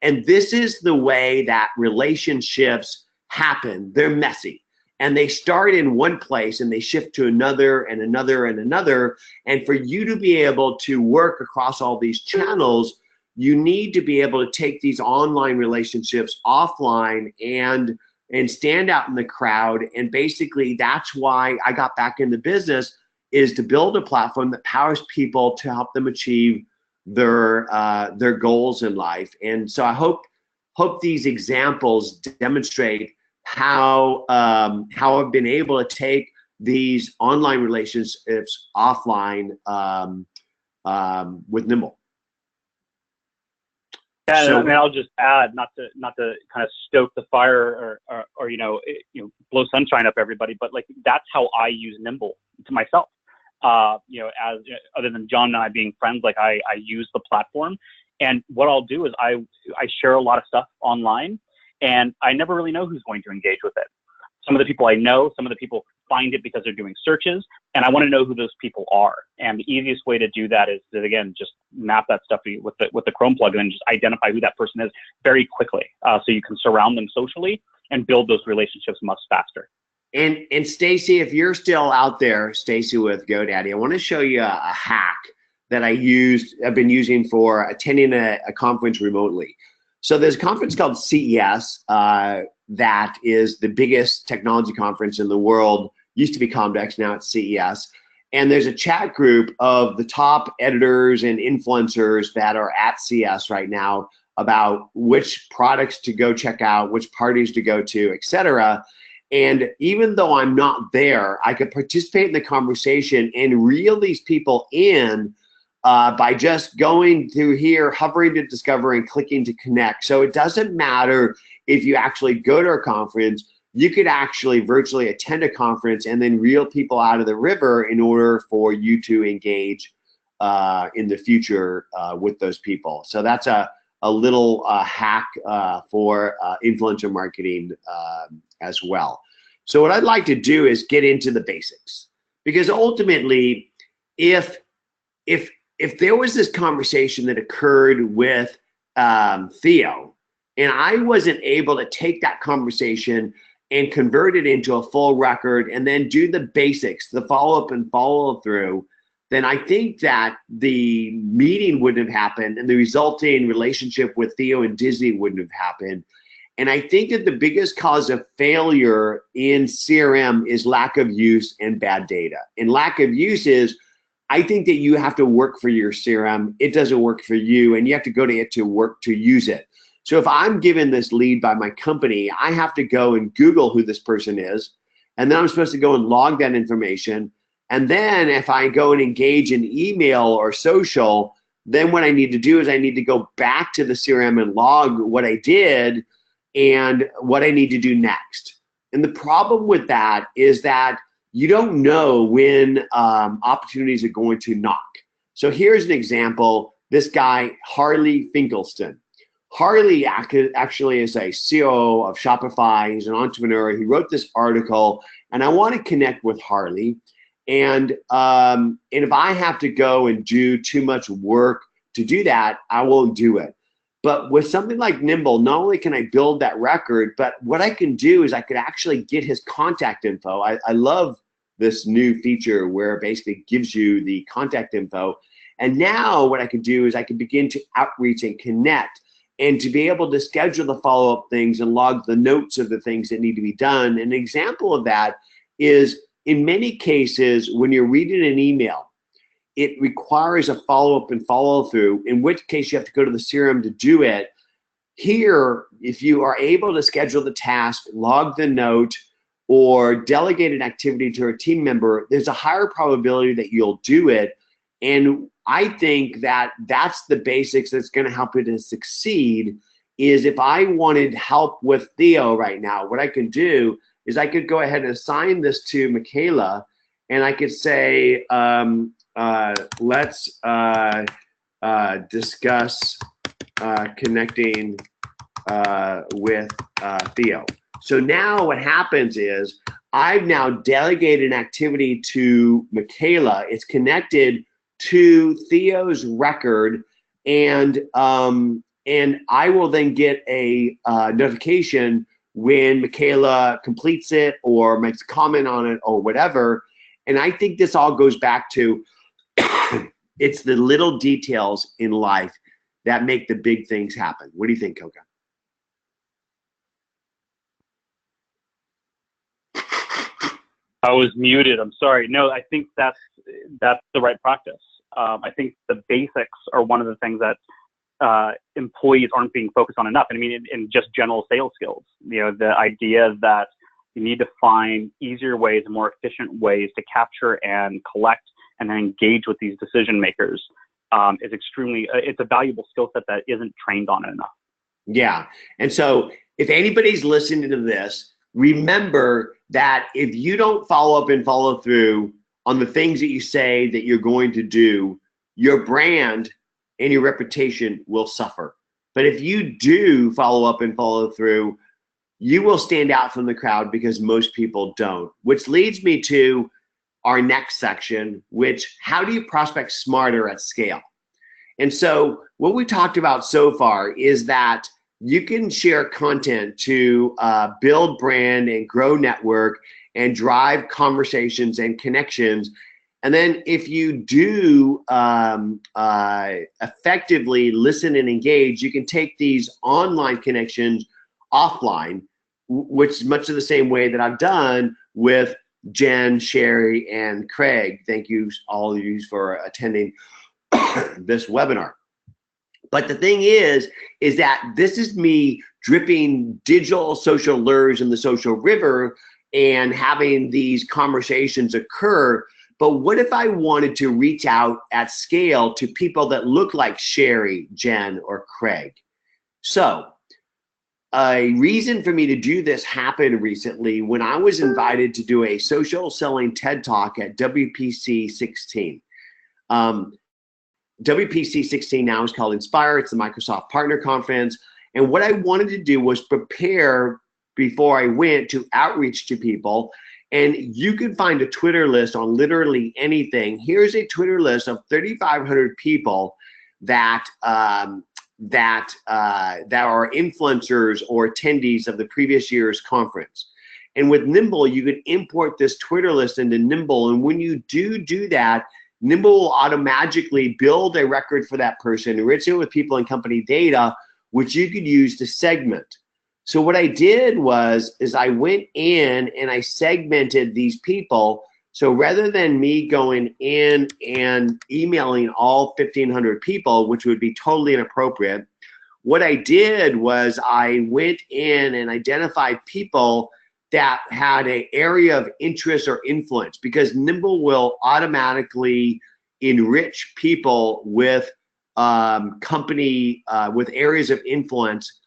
And this is the way that relationships happen. They're messy. And they start in one place and they shift to another and another and another. And for you to be able to work across all these channels, you need to be able to take these online relationships offline and stand out in the crowd. And basically that's why I got back in the business, is to build a platform that powers people to help them achieve their goals in life. And so I hope these examples demonstrate how I've been able to take these online relationships offline with Nimble. Yeah, so, I mean, I'll just add, not to kind of stoke the fire or blow sunshine up everybody, but like that's how I use Nimble to myself. As other than John and I being friends, like I use the platform, and what I'll do is I share a lot of stuff online, and I never really know who's going to engage with it. Some of the people I know, some of the people find it because they're doing searches, and I want to know who those people are. And the easiest way to do that is to, again, just map that stuff with the Chrome plugin and just identify who that person is very quickly, so you can surround them socially and build those relationships much faster. And Stacy, if you're still out there, Stacy with GoDaddy, I want to show you a hack that I've been using for attending a conference remotely. So there's a conference called CES that is the biggest technology conference in the world. Used to be Comdex, now it's CES. And there's a chat group of the top editors and influencers that are at CES right now about which products to go check out, which parties to go to, etc. And even though I'm not there, I could participate in the conversation and reel these people in by just going through here, hovering to discover and clicking to connect. So it doesn't matter if you actually go to a conference, you could actually virtually attend a conference and then reel people out of the river in order for you to engage in the future with those people. So that's a little hack for influencer marketing as well. So what I'd like to do is get into the basics, because ultimately, if if there was this conversation that occurred with Theo, and I wasn't able to take that conversation and convert it into a full record and then do the basics, the follow-up and follow-through, then I think that the meeting wouldn't have happened and the resulting relationship with Theo and Disney wouldn't have happened. And I think that the biggest cause of failure in CRM is lack of use and bad data. And lack of use is, I think that you have to work for your CRM. It doesn't work for you, and you have to go to it to work to use it. So if I'm given this lead by my company, I have to go and Google who this person is, and then I'm supposed to go and log that information. And then if I go and engage in email or social, then what I need to do is I need to go back to the CRM and log what I did and what I need to do next. And the problem with that is that you don't know when opportunities are going to knock. So here's an example. This guy, Harley Finkelstein. Harley actually is a COO of Shopify. He's an entrepreneur. He wrote this article, and I want to connect with Harley. And if I have to go and do too much work to do that, I won't do it. But with something like Nimble, not only can I build that record, but what I can do is I could actually get his contact info. I love this new feature where it basically gives you the contact info. And now what I can do is I can begin to outreach and connect and to be able to schedule the follow-up things and log the notes of the things that need to be done. An example of that is in many cases, when you're reading an email, it requires a follow-up and follow-through, in which case you have to go to the CRM to do it. Here, if you are able to schedule the task, log the note, or delegate an activity to a team member, there's a higher probability that you'll do it. And I think that that's the basics that's going to help you to succeed. Is if I wanted help with Theo right now, what I can do is I could go ahead and assign this to Michaela, and I could say, let's discuss connecting with Theo. So now what happens is I've now delegated an activity to Michaela. It's connected to Theo's record, and I will then get a notification when Michaela completes it or makes a comment on it or whatever. And I think this all goes back to it's the little details in life that make the big things happen. What do you think, Koka? I was muted. I'm sorry. No, I think that's the right practice. I think the basics are one of the things that employees aren't being focused on enough. And I mean, in just general sales skills, the idea that you need to find easier ways and more efficient ways to capture and collect and then engage with these decision makers is it's a valuable skill set that isn't trained on enough. Yeah. And so if anybody's listening to this, remember that if you don't follow up and follow through on the things that you say that you're going to do, your brand and your reputation will suffer. But if you do follow up and follow through, you will stand out from the crowd because most people don't. Which leads me to our next section, how do you prospect smarter at scale? And so what we talked about so far is that you can share content to build brand and grow network and drive conversations and connections. And then if you do effectively listen and engage, you can take these online connections offline, which is much of the same way that I've done with Jen, Sherry, and Craig. Thank you, all of you, for attending this webinar. But the thing is that this is me dripping digital social lures in the social river and having these conversations occur. But what if I wanted to reach out at scale to people that look like Sherry, Jen, or Craig? So a reason for me to do this happened recently when I was invited to do a social selling TED Talk at WPC 16. WPC 16 now is called Inspire. It's the Microsoft Partner Conference. And what I wanted to do was prepare before I went to outreach to people And you can find a Twitter list on literally anything. Here's a Twitter list of 3,500 people that are influencers or attendees of the previous year's conference. And with Nimble, you can import this Twitter list into Nimble. And when you do that, Nimble will automatically build a record for that person, enrich it with people and company data, which you could use to segment. So what I did is I went in and I segmented these people. So rather than me going in and emailing all 1,500 people, which would be totally inappropriate, what I did was I went in and identified people that had an area of interest or influence, because Nimble will automatically enrich people with with areas of influence.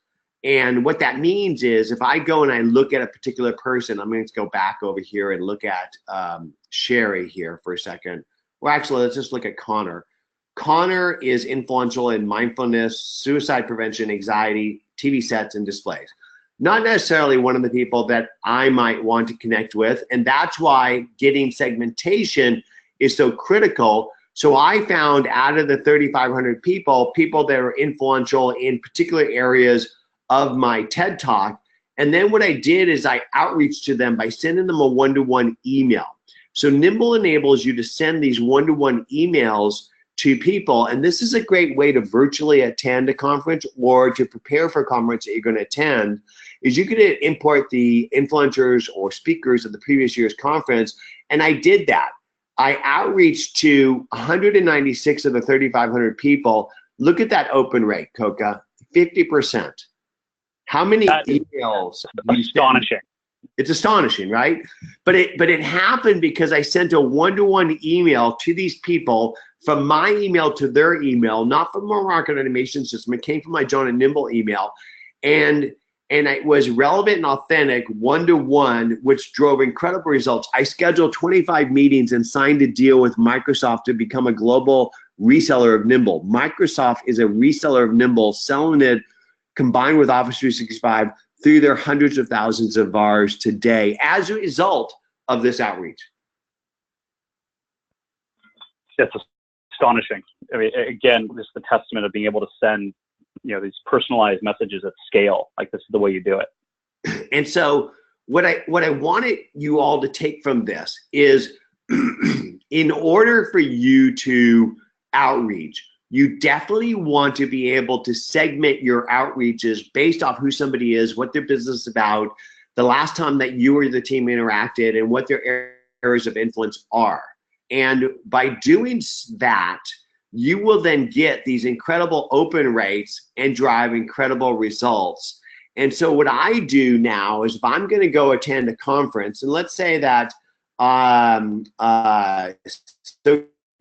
And what that means is if I go and I look at a particular person, I'm going to go back over here and look at Sherry here for a second. Well, actually, let's just look at Connor. Connor is influential in mindfulness, suicide prevention, anxiety, TV sets, and displays. Not necessarily one of the people that I might want to connect with. And that's why getting segmentation is so critical. So I found out of the 3,500 people that are influential in particular areas of my TED Talk. And then what I did is I outreach to them by sending them a one-to-one email. So Nimble enables you to send these one-to-one emails to people. And this is a great way to virtually attend a conference or to prepare for a conference that you're going to attend, is you can import the influencers or speakers of the previous year's conference. And I did that. I outreached to 196 of the 3,500 people. Look at that open rate, Koka, 50%. How many emails? Astonishing. It's astonishing, right? But it happened because I sent a one-to-one email to these people from my email to their email, not from my market automation system. It came from my John and Nimble email. And it was relevant and authentic, one-to-one, which drove incredible results. I scheduled 25 meetings and signed a deal with Microsoft to become a global reseller of Nimble. Microsoft is a reseller of Nimble, selling it combined with Office 365 through their hundreds of thousands of VARs today as a result of this outreach. It's astonishing. I mean, again, this is the testament of being able to send, these personalized messages at scale. Like, this is the way you do it. And so what I wanted you all to take from this is in order for you to outreach, you definitely want to be able to segment your outreaches based off who somebody is, what their business is about, the last time that you or the team interacted, and what their areas of influence are. And by doing that, you will then get these incredible open rates and drive incredible results. And so what I do now is if I'm going to go attend a conference, and let's say that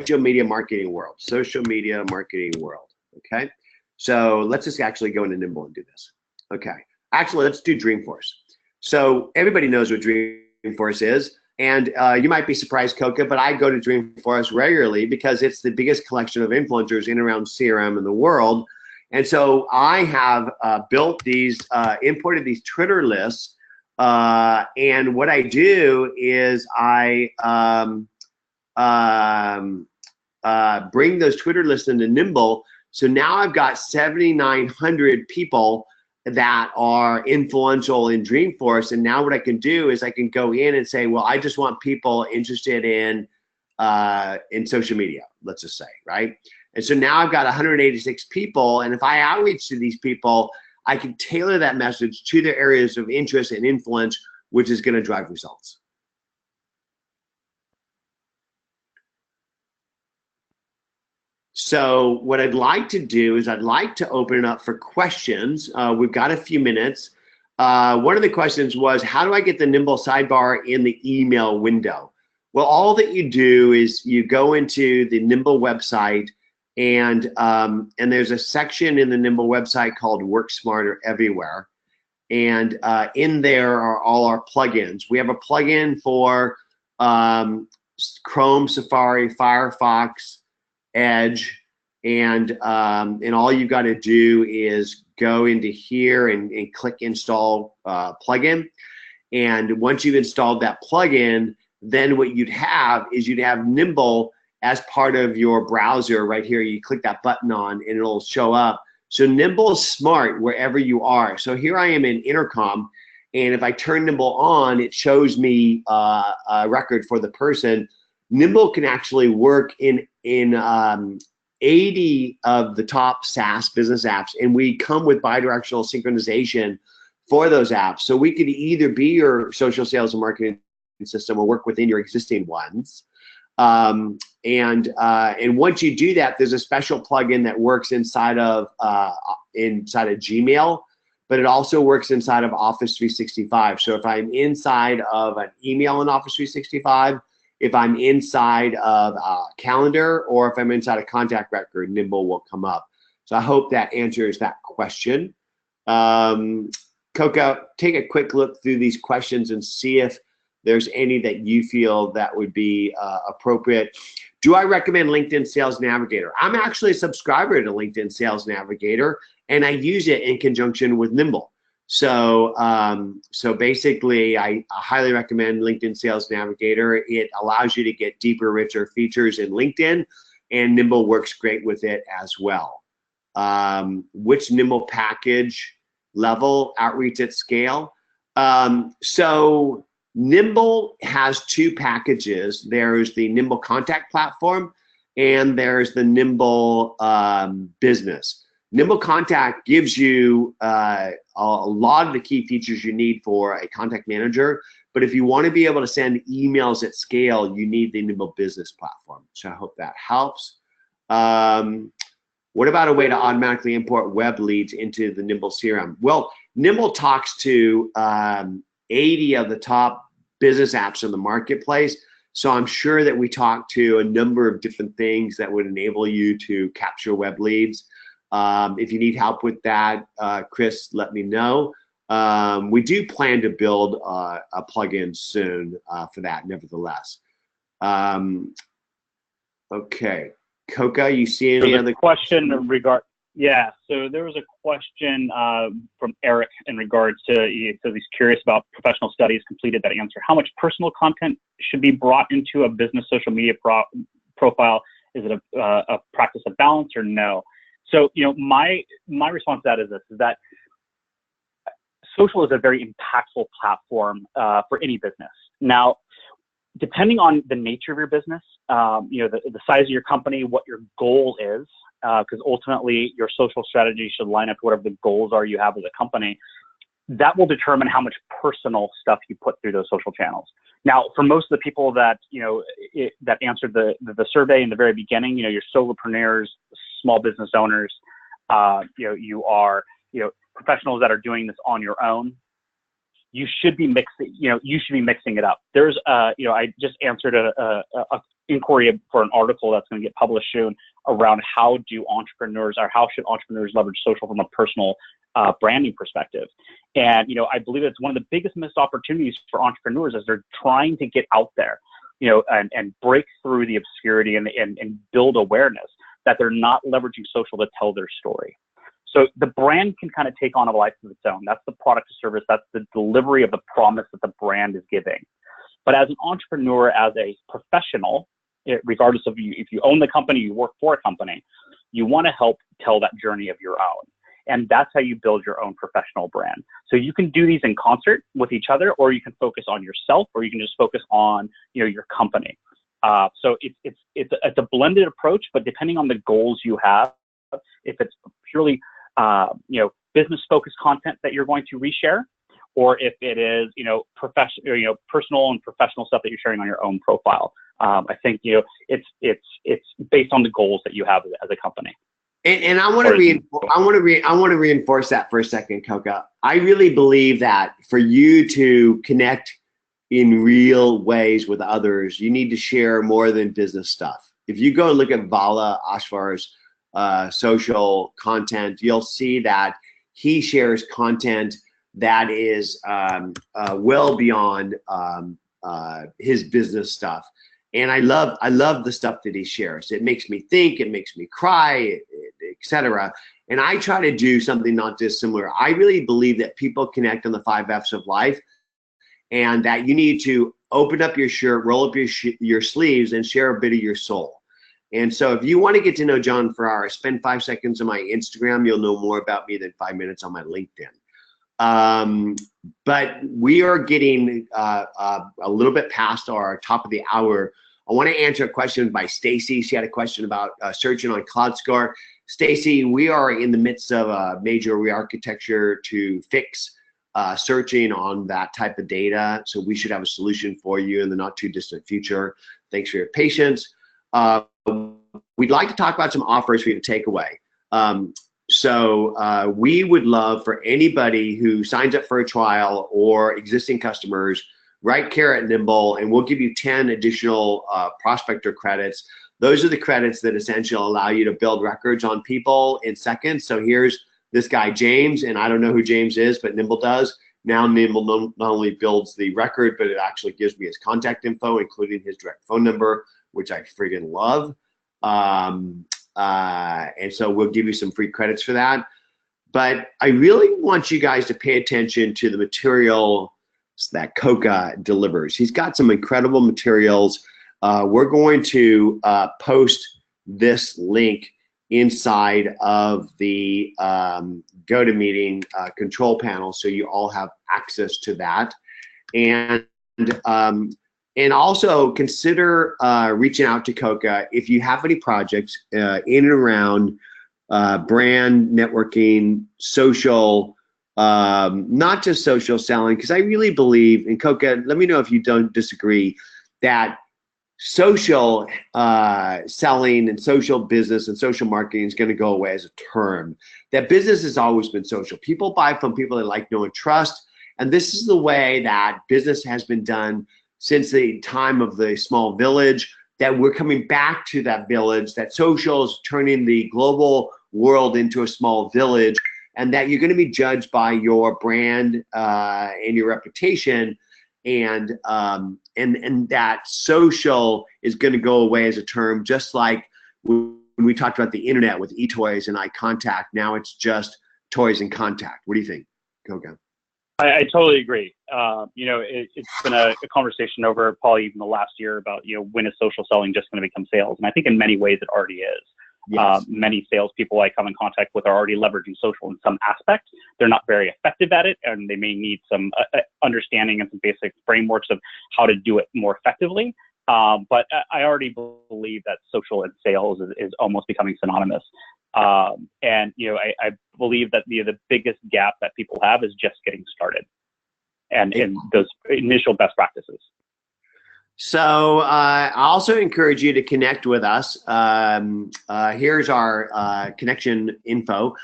social media marketing world, okay? So let's just actually go into Nimble and do this. Okay, actually, let's do Dreamforce. So everybody knows what Dreamforce is. And you might be surprised, Koka, but I go to Dreamforce regularly because it's the biggest collection of influencers in around CRM in the world. And so I have built these, imported these Twitter lists. And what I do is I bring those Twitter lists into Nimble. So now I've got 7,900 people that are influential in Dreamforce. And now what I can do is I can go in and say, well, I just want people interested in social media, let's just say, right? And so now I've got 186 people. And if I outreach to these people, I can tailor that message to their areas of interest and influence, which is going to drive results. So what I'd like to do is I'd like to open it up for questions. We've got a few minutes. One of the questions was, how do I get the Nimble sidebar in the email window? Well, all that you do is you go into the Nimble website, and there's a section in the Nimble website called Work Smarter Everywhere. And in there are all our plugins. We have a plugin for Chrome, Safari, Firefox, Edge, and all you got to do is go into here and click install plugin. And once you've installed that plugin, then what you'd have is you'd have Nimble as part of your browser right here. You click that button on and it'll show up. So Nimble is smart wherever you are. So here I am in Intercom, and if I turn Nimble on, it shows me a record for the person. Nimble can actually work in 80 of the top SaaS business apps, and we come with bidirectional synchronization for those apps. So we could either be your social sales and marketing system or work within your existing ones. And once you do that, there's a special plugin that works inside of Gmail, but it also works inside of Office 365. So if I'm inside of an email in Office 365, if I'm inside of a calendar, or if I'm inside a contact record, Nimble will come up. So I hope that answers that question. Koka, take a quick look through these questions and see if there's any that you feel that would be appropriate. Do I recommend LinkedIn Sales Navigator? I'm actually a subscriber to LinkedIn Sales Navigator, and I use it in conjunction with Nimble. So, so basically, I highly recommend LinkedIn Sales Navigator. It allows you to get deeper, richer features in LinkedIn, and Nimble works great with it as well. Which Nimble package level, outreach at scale? So Nimble has two packages. There's the Nimble Contact Platform, and there's the Nimble Business. Nimble Contact gives you a lot of the key features you need for a contact manager, but if you want to be able to send emails at scale, you need the Nimble Business platform. So I hope that helps. What about a way to automatically import web leads into the Nimble CRM? Well, Nimble talks to 80 of the top business apps in the marketplace. So I'm sure that we talk to a number of different things that would enable you to capture web leads. If you need help with that, Chris, let me know. We do plan to build a plugin soon for that, nevertheless. Okay, Koka, you see any other question Yeah, so there was a question from Eric in regards to, so he's curious about professional studies completed that answer. How much personal content should be brought into a business social media profile? Is it a practice of balance or no? So, my response to that is this, is that social is a very impactful platform for any business. Now, depending on the nature of your business, the size of your company, what your goal is, because ultimately your social strategy should line up to whatever the goals are you have as a company, that will determine how much personal stuff you put through those social channels. Now, for most of the people that, that answered the survey in the very beginning, your solopreneurs, small business owners, you are, professionals that are doing this on your own, you should be mixing, it up. There's, I just answered a inquiry for an article that's going to get published soon around how should entrepreneurs leverage social from a personal branding perspective. And, I believe it's one of the biggest missed opportunities for entrepreneurs as they're trying to get out there, and break through the obscurity and build awareness, that they're not leveraging social to tell their story. So the brand can kind of take on a life of its own. That's the product or service. That's the delivery of the promise that the brand is giving. But as an entrepreneur, as a professional, regardless of if you own the company, you work for a company, you want to help tell that journey of your own. And that's how you build your own professional brand. So you can do these in concert with each other, or you can focus on yourself, or you can just focus on, your company. So it's a blended approach, but depending on the goals you have, if it's purely business focused content that you're going to reshare, or if it is personal and professional stuff that you're sharing on your own profile. I think it's based on the goals that you have as a company. And I want to reinforce that for a second, Koka. I really believe that for you to connect in real ways with others, you need to share more than business stuff. If you go look at Vala Ashvar's social content, you'll see that he shares content that is well beyond his business stuff. And I love the stuff that he shares. It makes me think, it makes me cry, etc. And I try to do something not dissimilar. I really believe that people connect on the 5 F's of life. and that you need to open up your shirt, roll up your sleeves, and share a bit of your soul. And so if you want to get to know John Ferrara, spend 5 seconds on my Instagram. You'll know more about me than 5 minutes on my LinkedIn. But we are getting a little bit past our top of the hour. I want to answer a question by Stacy. She had a question about searching on CloudScore. Stacy, we are in the midst of a major re-architecture to fix searching on that type of data. So we should have a solution for you in the not too distant future. Thanks for your patience. We'd like to talk about some offers for you to take away. So we would love for anybody who signs up for a trial or existing customers, write care at Nimble, and we'll give you 10 additional prospector credits. Those are the credits that essentially allow you to build records on people in seconds. So here's this guy, James, and I don't know who James is, but Nimble does. Now Nimble not only builds the record, but it actually gives me his contact info, including his direct phone number, which I friggin' love. And so we'll give you some free credits for that. But I really want you guys to pay attention to the material that Koka delivers. He's got some incredible materials. We're going to post this link inside of the GoToMeeting control panel, so you all have access to that. And also consider reaching out to Koka if you have any projects in and around brand, networking, social, not just social selling, because I really believe, and Koka, let me know if you don't disagree, that social selling and social business and social marketing is going to go away as a term. That business has always been social. People buy from people they like, know, and trust. And this is the way that business has been done since the time of the small village, that we're coming back to that village, that social is turning the global world into a small village, and that you're going to be judged by your brand and your reputation. And that social is going to go away as a term, just like when we talked about the internet with eToys and iContact. Now it's just toys and contact. What do you think, Koka? I totally agree. It's been a conversation over probably even the last year about, when is social selling just going to become sales? And I think in many ways it already is. Yes. Many salespeople I come in contact with are already leveraging social in some aspect. They're not very effective at it, and they may need some understanding and some basic frameworks of how to do it more effectively. But I already believe that social and sales is almost becoming synonymous. I believe that the biggest gap that people have is just getting started and in those initial best practices. So I also encourage you to connect with us. Here's our connection info.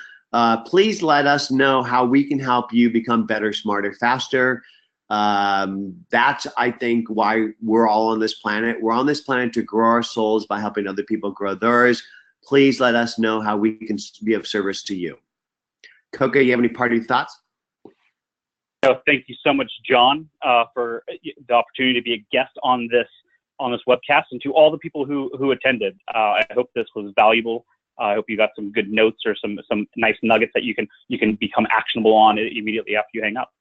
Please let us know how we can help you become better, smarter, faster. That's, I think, why we're all on this planet. We're on this planet to grow our souls by helping other people grow theirs. Please let us know how we can be of service to you. Koka, you have any parting thoughts? Thank you so much, John, for the opportunity to be a guest on this webcast, and to all the people who attended. I hope this was valuable. I hope you got some good notes or some nice nuggets that you can become actionable on immediately after you hang up.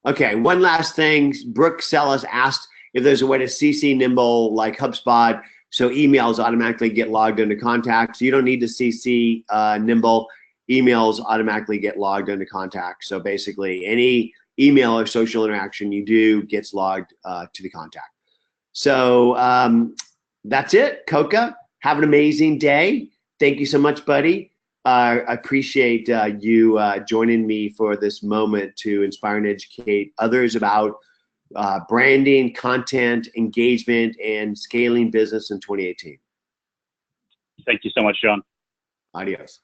Okay, one last thing. Brooke Sellis asked if there's a way to CC Nimble like HubSpot, so emails automatically get logged into contacts. You don't need to CC Nimble. Emails automatically get logged into contacts. So basically, any email or social interaction you do gets logged to the contact. So that's it, Koka. Have an amazing day. Thank you so much, buddy. I appreciate you joining me for this moment to inspire and educate others about branding, content, engagement, and scaling business in 2018. Thank you so much, John. Adios.